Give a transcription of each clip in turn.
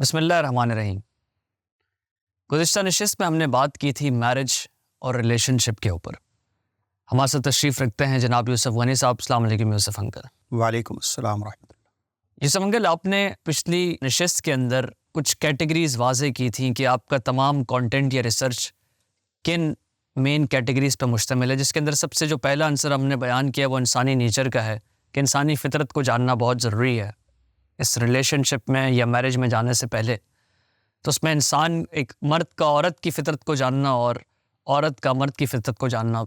بسم اللہ الرحمن الرحیم۔ گزشتہ نشست میں ہم نے بات کی تھی میرج اور ریلیشن شپ کے اوپر۔ ہمارے ساتھ تشریف رکھتے ہیں جناب یوسف غنی صاحب۔ السلام علیکم یوسف انکل۔ وعلیکم السلام ورحمۃ اللہ۔ یوسف انکل، آپ نے پچھلی نشست کے اندر کچھ کیٹیگریز واضح کی تھیں کہ آپ کا تمام کانٹینٹ یا ریسرچ کن مین کیٹیگریز پہ مشتمل ہے، جس کے اندر سب سے جو پہلا عنصر ہم نے بیان کیا وہ انسانی نیچر کا ہے کہ انسانی فطرت کو جاننا بہت ضروری ہے اس ریلیشن شپ میں یا میرج میں جانے سے پہلے۔ تو اس میں انسان ایک مرد کا عورت کی فطرت کو جاننا اور عورت کا مرد کی فطرت کو جاننا۔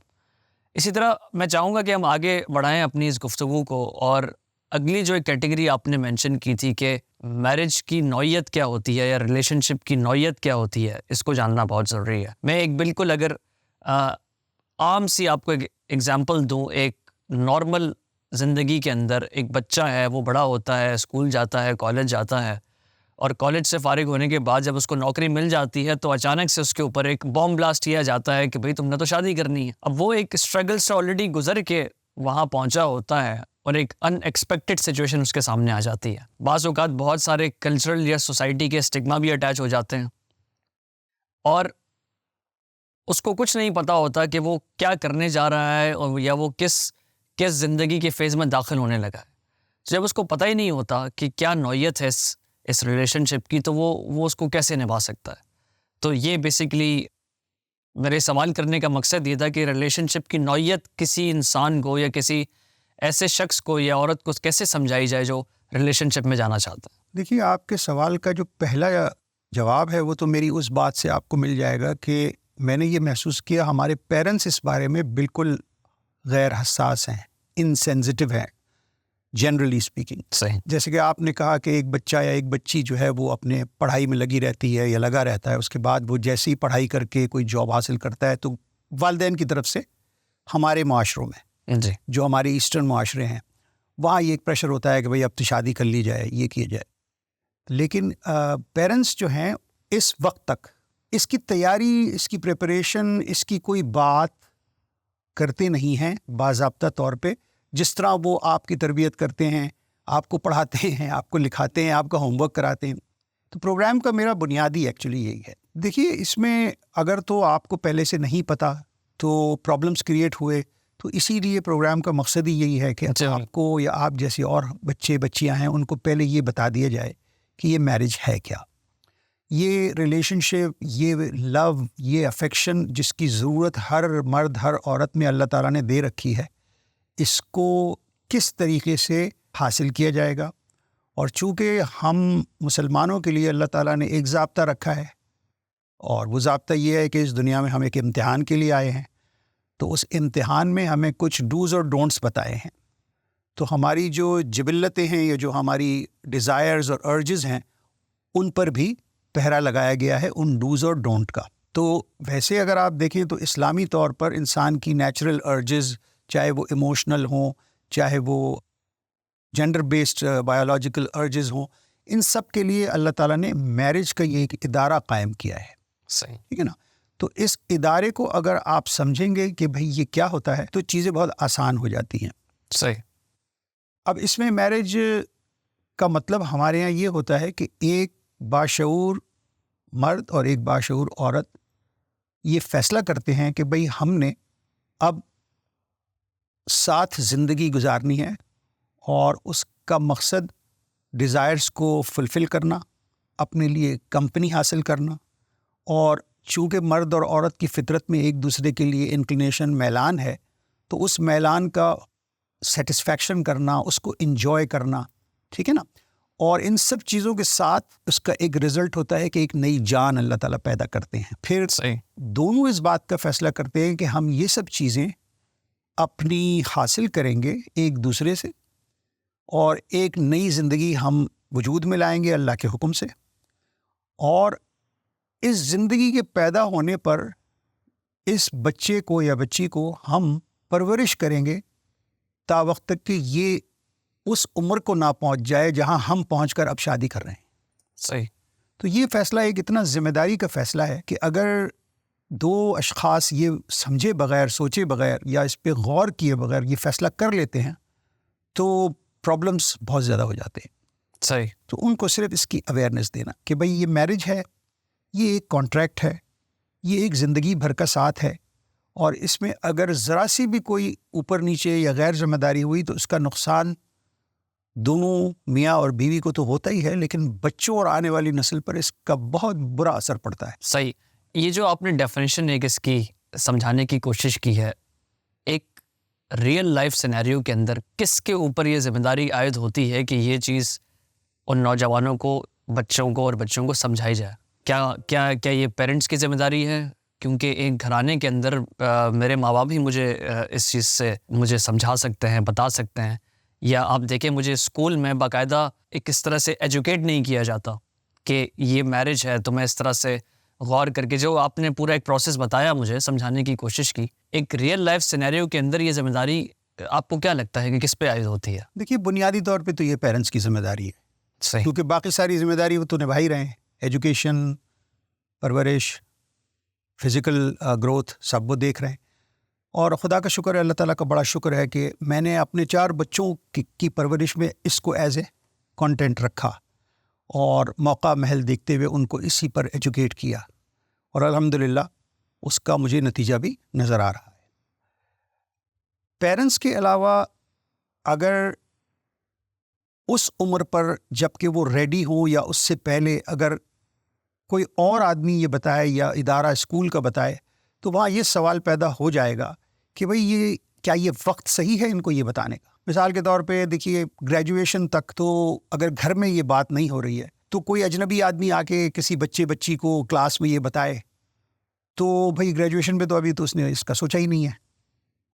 اسی طرح میں چاہوں گا کہ ہم آگے بڑھائیں اپنی اس گفتگو کو، اور اگلی جو ایک کیٹیگری آپ نے مینشن کی تھی کہ میرج کی نوعیت کیا ہوتی ہے یا ریلیشن شپ کی نوعیت کیا ہوتی ہے، اس کو جاننا بہت ضروری ہے۔ میں ایک بالکل اگر عام سی آپ کو ایک ایگزامپل دوں، ایک نارمل زندگی کے اندر ایک بچہ ہے، وہ بڑا ہوتا ہے، اسکول جاتا ہے، کالج جاتا ہے، اور کالج سے فارغ ہونے کے بعد جب اس کو نوکری مل جاتی ہے تو اچانک سے اس کے اوپر ایک بام بلاسٹ کیا جاتا ہے کہ بھئی تم نے تو شادی کرنی ہے۔ اب وہ ایک اسٹرگل سے آلریڈی گزر کے وہاں پہنچا ہوتا ہے اور ایک ان ایکسپیکٹڈ سچویشن اس کے سامنے آ جاتی ہے۔ بعض اوقات بہت سارے کلچرل یا سوسائٹی کے اسٹگما بھی اٹیچ ہو جاتے ہیں، اور اس کو کچھ نہیں پتا ہوتا کہ وہ کیا کرنے جا رہا ہے اور یا وہ کس زندگی کے فیز میں داخل ہونے لگا ہے۔ جب اس کو پتہ ہی نہیں ہوتا کہ کیا نوعیت ہے اس ریلیشن شپ کی، تو وہ اس کو کیسے نبھا سکتا ہے۔ تو یہ بیسیکلی میرے سوال کرنے کا مقصد یہ تھا کہ ریلیشن شپ کی نوعیت کسی انسان کو یا کسی ایسے شخص کو یا عورت کو کیسے سمجھائی جائے جو ریلیشن شپ میں جانا چاہتا ہے۔ دیکھیے، آپ کے سوال کا جو پہلا جواب ہے وہ تو میری اس بات سے آپ کو مل جائے گا کہ میں نے یہ محسوس کیا ہمارے پیرنٹس اس بارے میں بالکل غیر حساس ہیں، انسینسٹیو ہیں جنرلی اسپیکنگ۔ صحیح۔ جیسے کہ آپ نے کہا کہ ایک بچہ یا ایک بچی جو ہے وہ اپنے پڑھائی میں لگی رہتی ہے یا لگا رہتا ہے، اس کے بعد وہ جیسے ہی پڑھائی کر کے کوئی جاب حاصل کرتا ہے تو والدین کی طرف سے ہمارے معاشروں میں جی، جو ہمارے ایسٹرن معاشرے ہیں وہاں یہ ایک پریشر ہوتا ہے کہ بھئی اب تو شادی کر لی جائے، یہ کیا جائے۔ لیکن پیرنٹس جو ہیں اس وقت تک اس کی تیاری، اس کی پریپریشن، اس کی کوئی بات کرتے نہیں ہیں باضابطہ طور پہ، جس طرح وہ آپ کی تربیت کرتے ہیں، آپ کو پڑھاتے ہیں، آپ کو لکھاتے ہیں، آپ کا ہوم ورک کراتے ہیں۔ تو پروگرام کا میرا بنیادی ایکچولی یہی ہے۔ دیکھیے، اس میں اگر تو آپ کو پہلے سے نہیں پتا تو پرابلمس کریٹ ہوئے، تو اسی لیے پروگرام کا مقصد ہی یہی ہے کہ آپ کو یا آپ جیسے اور بچے بچیاں ہیں ان کو پہلے یہ بتا دیا جائے کہ یہ میرج ہے کیا، یہ ریلیشن شپ، یہ لو، یہ افیکشن جس کی ضرورت ہر مرد ہر عورت میں اللہ تعالیٰ نے دے رکھی ہے، اس کو کس طریقے سے حاصل کیا جائے گا۔ اور چونکہ ہم مسلمانوں کے لیے اللہ تعالیٰ نے ایک ضابطہ رکھا ہے، اور وہ ضابطہ یہ ہے کہ اس دنیا میں ہم ایک امتحان کے لیے آئے ہیں، تو اس امتحان میں ہمیں کچھ ڈوز اور ڈونٹس بتائے ہیں۔ تو ہماری جو جبلتیں ہیں یا جو ہماری ڈیزائرز اور ارجز ہیں، ان پر بھی پہرا لگایا گیا ہے ان ڈوز اور ڈونٹ کا۔ تو ویسے اگر آپ دیکھیں تو اسلامی طور پر انسان کی نیچرل ارجز، چاہے وہ ایموشنل ہوں، چاہے وہ جینڈر بیسڈ بایولوجیکل ارجز ہوں، ان سب کے لیے اللہ تعالیٰ نے میرج کا یہ ایک ادارہ قائم کیا ہے۔ صحیح، ٹھیک ہے نا؟ تو اس ادارے کو اگر آپ سمجھیں گے کہ بھئی یہ کیا ہوتا ہے تو چیزیں بہت آسان ہو جاتی ہیں۔ صحیح۔ اب اس میں میرج کا مطلب ہمارے یہاں یہ ہوتا ہے کہ ایک باشعور مرد اور ایک باشعور عورت یہ فیصلہ کرتے ہیں کہ بھئی ہم نے اب ساتھ زندگی گزارنی ہے، اور اس کا مقصد ڈیزائرز کو فلفل کرنا، اپنے لیے کمپنی حاصل کرنا، اور چونکہ مرد اور عورت کی فطرت میں ایک دوسرے کے لیے انکلینیشن، میلان ہے، تو اس میلان کا سیٹسفیکشن کرنا، اس کو انجوائے کرنا، ٹھیک ہے نا۔ اور ان سب چیزوں کے ساتھ اس کا ایک رزلٹ ہوتا ہے کہ ایک نئی جان اللہ تعالیٰ پیدا کرتے ہیں۔ پھر صحیح، دونوں اس بات کا فیصلہ کرتے ہیں کہ ہم یہ سب چیزیں اپنی حاصل کریں گے ایک دوسرے سے، اور ایک نئی زندگی ہم وجود میں لائیں گے اللہ کے حکم سے، اور اس زندگی کے پیدا ہونے پر اس بچے کو یا بچی کو ہم پرورش کریں گے تا وقت تک کہ یہ اس عمر کو نہ پہنچ جائے جہاں ہم پہنچ کر اب شادی کر رہے ہیں۔ صحیح۔ تو یہ فیصلہ ایک اتنا ذمہ داری کا فیصلہ ہے کہ اگر دو اشخاص یہ سمجھے بغیر، سوچے بغیر یا اس پہ غور کیے بغیر یہ فیصلہ کر لیتے ہیں تو پرابلمس بہت زیادہ ہو جاتے ہیں۔ صحیح. تو ان کو صرف اس کی اویئرنیس دینا کہ بھئی یہ میرج ہے، یہ ایک کانٹریکٹ ہے، یہ ایک زندگی بھر کا ساتھ ہے، اور اس میں اگر ذرا سی بھی کوئی اوپر نیچے یا غیر ذمہ داری ہوئی تو اس کا نقصان دونوں میاں اور بیوی کو تو ہوتا ہی ہے، لیکن بچوں اور آنے والی نسل پر اس کا بہت برا اثر پڑتا ہے. صحیح. یہ جو آپ نے ڈیفینیشن ایک اس کی سمجھانے کی کوشش کی ہے، ایک ریئل لائف سینیریو کے اندر کس کے اوپر یہ ذمہ داری عائد ہوتی ہے کہ یہ چیز ان نوجوانوں کو، بچوں کو اور بچوں کو سمجھائی جائے؟ کیا یہ پیرنٹس کی ذمہ داری ہے؟ کیونکہ ایک گھرانے کے اندر میرے ماں باپ ہی مجھے اس چیز سے مجھے سمجھا سکتے ہیں، بتا سکتے ہیں. یا آپ دیکھیں مجھے اسکول میں باقاعدہ ایک اس طرح سے ایجوکیٹ نہیں کیا جاتا کہ یہ میرج ہے، تو میں اس طرح سے غور کر کے جو آپ نے پورا ایک پروسیس بتایا مجھے سمجھانے کی کوشش کی، ایک ریئل لائف سینیریو کے اندر یہ ذمہ داری آپ کو کیا لگتا ہے کہ کس پہ عائد ہوتی ہے؟ دیکھیے بنیادی طور پہ تو یہ پیرنٹس کی ذمہ داری ہے، صحیح. کیونکہ باقی ساری ذمہ داری وہ تو نبھا ہی رہے ہیں، ایجوکیشن، پرورش، فزیکل گروتھ سب وہ دیکھ رہے ہیں. اور خدا کا شکر ہے، اللہ تعالیٰ کا بڑا شکر ہے کہ میں نے اپنے 4 بچوں کی پرورش میں اس کو ایز اے کانٹینٹ رکھا اور موقع محل دیکھتے ہوئے ان کو اسی پر ایجوکیٹ کیا، اور الحمدللہ اس کا مجھے نتیجہ بھی نظر آ رہا ہے. پیرنٹس کے علاوہ اگر اس عمر پر جب کہ وہ ریڈی ہوں یا اس سے پہلے اگر کوئی اور آدمی یہ بتائے یا ادارہ اسکول کا بتائے، تو وہاں یہ سوال پیدا ہو جائے گا کہ بھئی یہ کیا یہ وقت صحیح ہے ان کو یہ بتانے کا؟ مثال کے طور پہ دیکھیے گریجویشن تک تو اگر گھر میں یہ بات نہیں ہو رہی ہے تو کوئی اجنبی آدمی آ کے کسی بچی کو کلاس میں یہ بتائے تو بھئی گریجویشن پہ تو ابھی تو اس نے اس کا سوچا ہی نہیں ہے،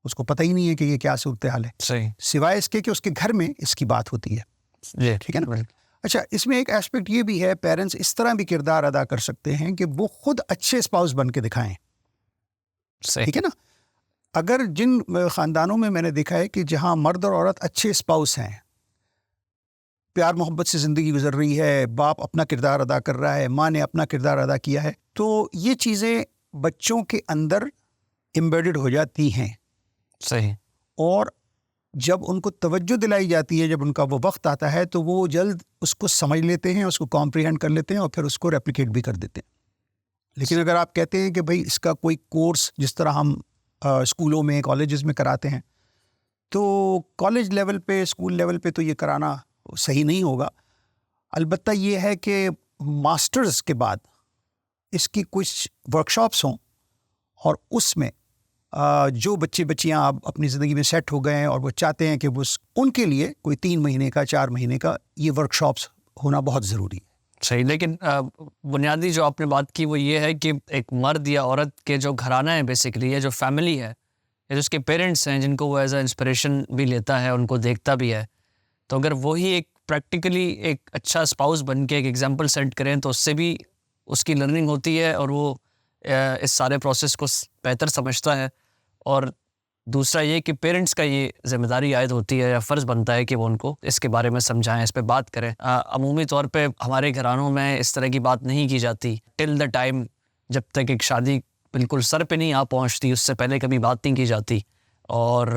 اس کو پتہ ہی نہیں ہے کہ یہ کیا صورتحال ہے. صحیح. سوائے اس کے کہ اس کے گھر میں اس کی بات ہوتی ہے. جی ٹھیک ہے نا. اچھا، اس میں ایک ایسپیکٹ یہ بھی ہے، پیرنٹس اس طرح بھی کردار ادا کر سکتے ہیں کہ وہ خود اچھے اسپاؤس بن کے دکھائیں. صحیح. ٹھیک ہے نا. اگر جن خاندانوں میں نے دیکھا ہے کہ جہاں مرد اور عورت اچھے اسپاؤس ہیں، پیار محبت سے زندگی گزر رہی ہے، باپ اپنا کردار ادا کر رہا ہے، ماں نے اپنا کردار ادا کیا ہے، تو یہ چیزیں بچوں کے اندر ایمبیڈڈ ہو جاتی ہیں. صحیح. اور جب ان کو توجہ دلائی جاتی ہے، جب ان کا وہ وقت آتا ہے تو وہ جلد اس کو سمجھ لیتے ہیں، اس کو کمپریہینڈ کر لیتے ہیں اور پھر اس کو ریپلیکیٹ بھی کر دیتے ہیں. لیکن اگر آپ کہتے ہیں کہ بھئی اس کا کوئی کورس جس طرح ہم اسکولوں میں، کالجز میں کراتے ہیں، تو کالج لیول پہ، اسکول لیول پہ تو یہ کرانا صحیح نہیں ہوگا. البتہ یہ ہے کہ ماسٹرز کے بعد اس کی کچھ ورکشاپس ہوں اور اس میں جو بچیاں اب اپنی زندگی میں سیٹ ہو گئے ہیں اور وہ چاہتے ہیں کہ وہ ان کے لیے کوئی 3 مہینے کا، 4 مہینے کا یہ ورکشاپس ہونا بہت ضروری ہے. صحیح. لیکن بنیادی جو آپ نے بات کی وہ یہ ہے کہ ایک مرد یا عورت کے جو گھرانہ ہے بیسیکلی، یا جو فیملی ہے، یا جو اس کے پیرنٹس ہیں جن کو وہ ایز اے انسپریشن بھی لیتا ہے، ان کو دیکھتا بھی ہے، تو اگر وہی ایک پریکٹیکلی ایک اچھا اسپاؤس بن کے ایک ایگزامپل سیٹ کریں تو اس سے بھی اس کی لرننگ ہوتی ہے اور وہ اس سارے پروسیس کو بہتر سمجھتا ہے. اور دوسرا یہ کہ پیرنٹس کا یہ ذمہ داری عائد ہوتی ہے یا فرض بنتا ہے کہ وہ ان کو اس کے بارے میں سمجھائیں، اس پہ بات کریں. عمومی طور پہ ہمارے گھرانوں میں اس طرح کی بات نہیں کی جاتی ٹل دا ٹائم، جب تک ایک شادی بالکل سر پہ نہیں پہنچتی اس سے پہلے کبھی بات نہیں کی جاتی. اور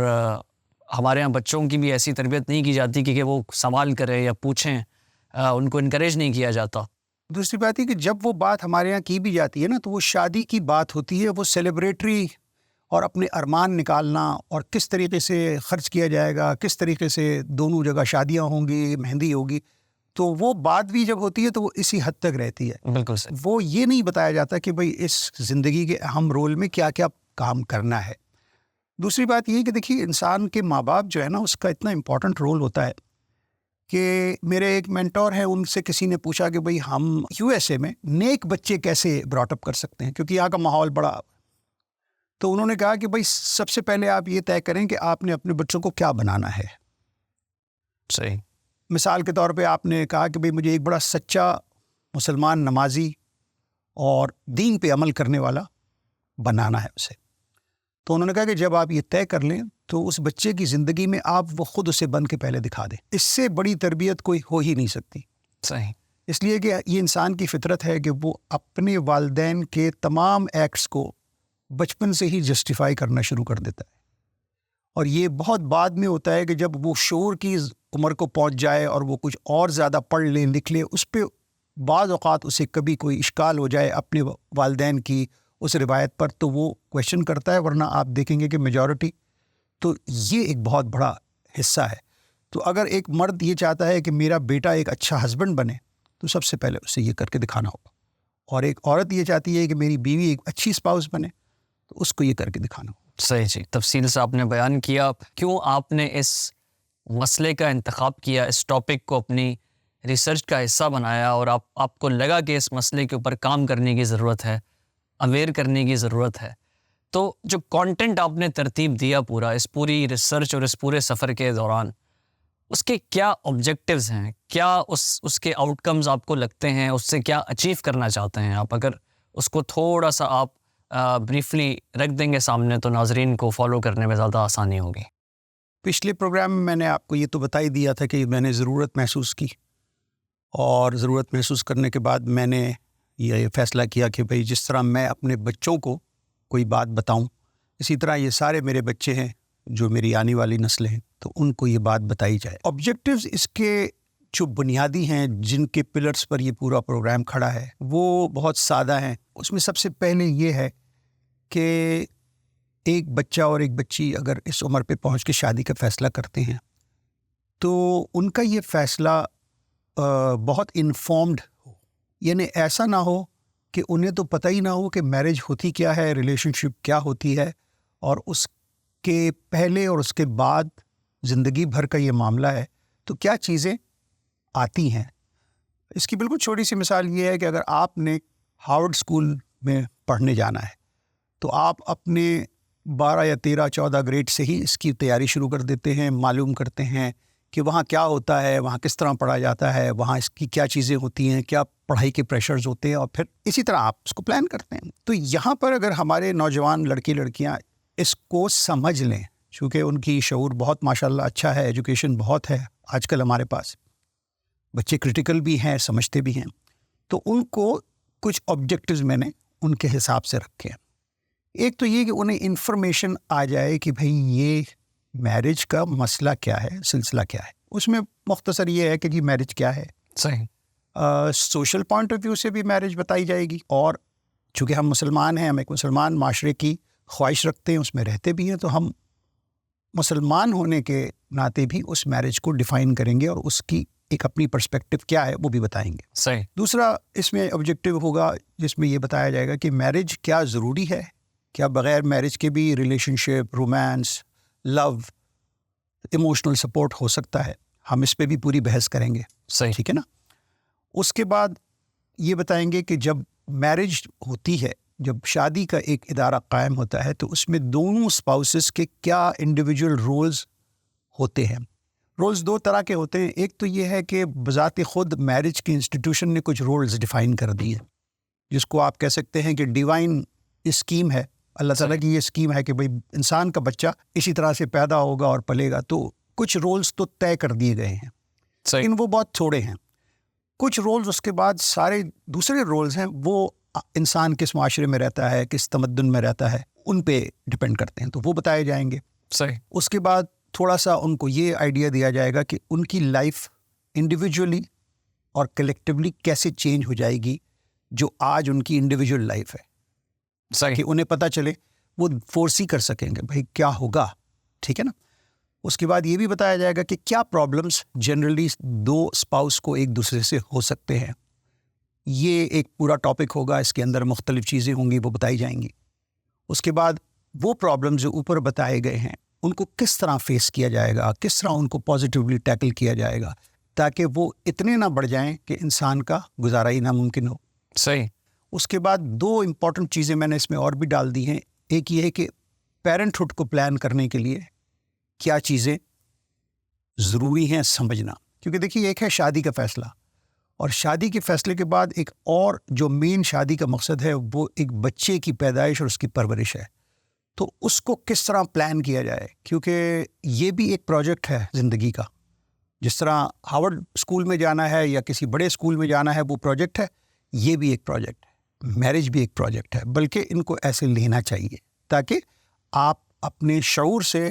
ہمارے یہاں بچوں کی بھی ایسی تربیت نہیں کی جاتی کہ وہ سوال کریں یا پوچھیں، ان کو انکریج نہیں کیا جاتا. دوسری بات ہے کہ جب وہ بات ہمارے یہاں کی بھی جاتی ہے نا، تو وہ شادی کی بات ہوتی ہے، وہ سیلیبریٹری اور اپنے ارمان نکالنا اور کس طریقے سے خرچ کیا جائے گا، کس طریقے سے دونوں جگہ شادیاں ہوں گی، مہندی ہوگی، تو وہ بات بھی جب ہوتی ہے تو وہ اسی حد تک رہتی ہے. بالکل صحیح. وہ یہ نہیں بتایا جاتا کہ بھئی اس زندگی کے اہم رول میں کیا کیا کام کرنا ہے. دوسری بات یہ کہ دیکھیے انسان کے ماں باپ جو ہے نا، اس کا اتنا امپورٹنٹ رول ہوتا ہے کہ میرے ایک مینٹور ہیں، ان سے کسی نے پوچھا کہ بھئی ہم USA میں نیک بچے کیسے براٹ اپ کر سکتے ہیں، کیونکہ یہاں کا ماحول بڑا. تو انہوں نے کہا کہ بھئی سب سے پہلے آپ یہ طے کریں کہ آپ نے اپنے بچوں کو کیا بنانا ہے. صحیح. مثال کے طور پہ آپ نے کہا کہ بھئی مجھے ایک بڑا سچا مسلمان، نمازی اور دین پہ عمل کرنے والا بنانا ہے اسے. تو انہوں نے کہا کہ جب آپ یہ طے کر لیں تو اس بچے کی زندگی میں آپ وہ خود اسے بن کے پہلے دکھا دیں. اس سے بڑی تربیت کوئی ہو ہی نہیں سکتی. صحیح. اس لیے کہ یہ انسان کی فطرت ہے کہ وہ اپنے والدین کے تمام ایکٹس کو بچپن سے ہی جسٹیفائی کرنا شروع کر دیتا ہے. اور یہ بہت بعد میں ہوتا ہے کہ جب وہ شعور کی عمر کو پہنچ جائے اور وہ کچھ اور زیادہ پڑھ لے لکھ لے، اس پہ بعض اوقات اسے کبھی کوئی اشکال ہو جائے اپنے والدین کی اس روایت پر، تو وہ کویشچن کرتا ہے، ورنہ آپ دیکھیں گے کہ میجورٹی، تو یہ ایک بہت بڑا حصہ ہے۔ تو اگر ایک مرد یہ چاہتا ہے کہ میرا بیٹا ایک اچھا ہسبینڈ بنے، تو سب سے پہلے اسے یہ کر کے دکھانا ہوگا، اور ایک عورت یہ چاہتی ہے کہ میری بیوی ایک اچھی اسپاؤس بنے، تو اس کو یہ کر کے دکھانا ہوگا۔ صحیح جی، تفصیل سے آپ نے بیان کیا۔ کیوں آپ نے اس مسئلے کا انتخاب کیا، اس ٹاپک کو اپنی ریسرچ کا حصہ بنایا، اور آپ کو لگا کہ اس مسئلے کے اوپر کام کرنے کی ضرورت ہے، اویئر کرنے کی ضرورت ہے، تو جو کانٹینٹ آپ نے ترتیب دیا پورا اس پوری ریسرچ اور اس پورے سفر کے دوران، اس کے کیا آبجیکٹیوز ہیں، کیا اس کے آؤٹ کمز آپ کو لگتے ہیں، اس سے کیا اچیو کرنا چاہتے ہیں آپ؟ اگر اس کو تھوڑا سا آپ بریفلی رکھ دیں گے سامنے، تو ناظرین کو فالو کرنے میں زیادہ آسانی ہوگی۔ پچھلے پروگرام میں نے آپ کو یہ تو بتا ہی دیا تھا کہ میں نے ضرورت محسوس کی، اور ضرورت محسوس کرنے کے بعد میں نے یہ فیصلہ کیا کہ بھئی جس طرح میں اپنے بچوں کو کوئی بات بتاؤں، اسی طرح یہ سارے میرے بچے ہیں جو میری آنے والی نسلیں ہیں، تو ان کو یہ بات بتائی جائے۔ آبجیکٹیوز اس کے جو بنیادی ہیں، جن کے پلرز پر یہ پورا پروگرام کھڑا ہے، وہ بہت سادہ ہیں۔ اس میں سب سے پہلے یہ ہے کہ ایک بچہ اور ایک بچی اگر اس عمر پہ پہنچ کے شادی کا فیصلہ کرتے ہیں، تو ان کا یہ فیصلہ بہت انفارمڈ ہو، یعنی ایسا نہ ہو کہ انہیں تو پتہ ہی نہ ہو کہ میرج ہوتی کیا ہے، ریلیشن شپ کیا ہوتی ہے، اور اس کے پہلے اور اس کے بعد زندگی بھر کا یہ معاملہ ہے، تو کیا چیزیں آتی ہیں۔ اس کی بالکل چھوٹی سی مثال یہ ہے کہ اگر آپ نے ہارورڈ اسکول میں پڑھنے جانا ہے، تو آپ اپنے 12 یا 13 14 گریڈ سے ہی اس کی تیاری شروع کر دیتے ہیں، معلوم کرتے ہیں کہ وہاں کیا ہوتا ہے، وہاں کس طرح پڑھا جاتا ہے، وہاں اس کی کیا چیزیں ہوتی ہیں، کیا پڑھائی کے پریشرز ہوتے ہیں، اور پھر اسی طرح آپ اس کو پلان کرتے ہیں۔ تو یہاں پر اگر ہمارے نوجوان لڑکے لڑکیاں اس کو سمجھ لیں، چونکہ ان کی شعور بہت ماشاءاللہ اچھا ہے، ایجوکیشن بہت ہے آج کل ہمارے پاس، بچے کرٹیکل بھی ہیں، سمجھتے بھی ہیں، تو ان کو کچھ آبجیکٹیوز میں نے ان کے حساب سے رکھے ہیں۔ ایک تو یہ کہ انہیں انفارمیشن آ جائے کہ بھئی یہ میرج کا مسئلہ کیا ہے، سلسلہ کیا ہے۔ اس میں مختصر یہ ہے کہ جی میرج کیا ہے، صحیح، سوشل پوائنٹ آف ویو سے بھی میرج بتائی جائے گی، اور چونکہ ہم مسلمان ہیں، ہم ایک مسلمان معاشرے کی خواہش رکھتے ہیں، اس میں رہتے بھی ہیں، تو ہم مسلمان ہونے کے ناطے بھی اس میرج کو ڈیفائن کریں گے، اور اس کی ایک اپنی پرسپیکٹو کیا ہے وہ بھی بتائیں گے۔ صحیح۔ دوسرا اس میں آبجیکٹیو ہوگا جس میں یہ بتایا جائے گا کہ میرج کیا ضروری ہے، کیا بغیر میرج کے بھی ریلیشن شپ، رومانس، لو، ایموشنل سپورٹ ہو سکتا ہے، ہم اس پہ بھی پوری بحث کریں گے۔ صحیح، ٹھیک ہے نا۔ اس کے بعد یہ بتائیں گے کہ جب میرج ہوتی ہے، جب شادی کا ایک ادارہ قائم ہوتا ہے، تو اس میں دونوں اسپاؤسز کے کیا انڈیویجول رولز ہوتے ہیں۔ رولز دو طرح کے ہوتے ہیں، ایک تو یہ ہے کہ بذات خود میرج کی انسٹیٹیوشن نے کچھ رولز ڈیفائن کر دی ہیں، جس کو آپ کہہ سکتے ہیں کہ ڈیوائن اسکیم ہے، اللہ تعالیٰ کی یہ اسکیم ہے کہ بھئی انسان کا بچہ اسی طرح سے پیدا ہوگا اور پلے گا، تو کچھ رولز تو طے کر دیے گئے ہیں، لیکن وہ بہت تھوڑے ہیں۔ کچھ رولز اس کے بعد سارے دوسرے رولز ہیں، وہ انسان کس معاشرے میں رہتا ہے، کس تمدن میں رہتا ہے، ان پہ ڈپینڈ کرتے ہیں، تو وہ بتائے جائیں گے۔ صحیح۔ اس کے بعد تھوڑا سا ان کو یہ آئیڈیا دیا جائے گا کہ ان کی لائف انڈیویجولی اور کلیکٹیولی کیسے چینج ہو جائے گی، جو آج ان کی انڈیویجول لائف ہے، صحیح، کہ انہیں پتہ چلے، وہ فورسی کر سکیں گے بھائی کیا ہوگا۔ ٹھیک ہے نا۔ اس کے بعد یہ بھی بتایا جائے گا کہ کیا پرابلمس جنرلی دو اسپاؤس کو ایک دوسرے سے ہو سکتے ہیں۔ یہ ایک پورا ٹاپک ہوگا، اس کے اندر مختلف چیزیں ہوں گی، وہ بتائی جائیں گی۔ اس کے بعد وہ پرابلم جو اوپر بتائے گئے ہیں، ان کو کس طرح فیس کیا جائے گا، کس طرح ان کو پازیٹیولی ٹیکل کیا جائے گا، تاکہ وہ اتنے نہ بڑھ جائیں کہ انسان کا گزارا ہی ناممکن ہو۔ صحیح۔ اس کے بعد دو امپورٹنٹ چیزیں میں نے اس میں اور بھی ڈال دی ہیں۔ ایک یہ ہے کہ پیرنٹہڈ کو پلان کرنے کے لیے کیا چیزیں ضروری ہیں سمجھنا، کیونکہ دیکھیے ایک ہے شادی کا فیصلہ، اور شادی کے فیصلے کے بعد ایک اور جو مین شادی کا مقصد ہے وہ ایک بچے کی پیدائش اور اس کی پرورش ہے، تو اس کو کس طرح پلان کیا جائے، کیونکہ یہ بھی ایک پروجیکٹ ہے زندگی کا۔ جس طرح ہارورڈ اسکول میں جانا ہے یا کسی بڑے اسکول میں جانا ہے وہ پروجیکٹ ہے، یہ بھی ایک پروجیکٹ ہے، میرج بھی ایک پروجیکٹ ہے، بلکہ ان کو ایسے لینا چاہیے تاکہ آپ اپنے شعور سے،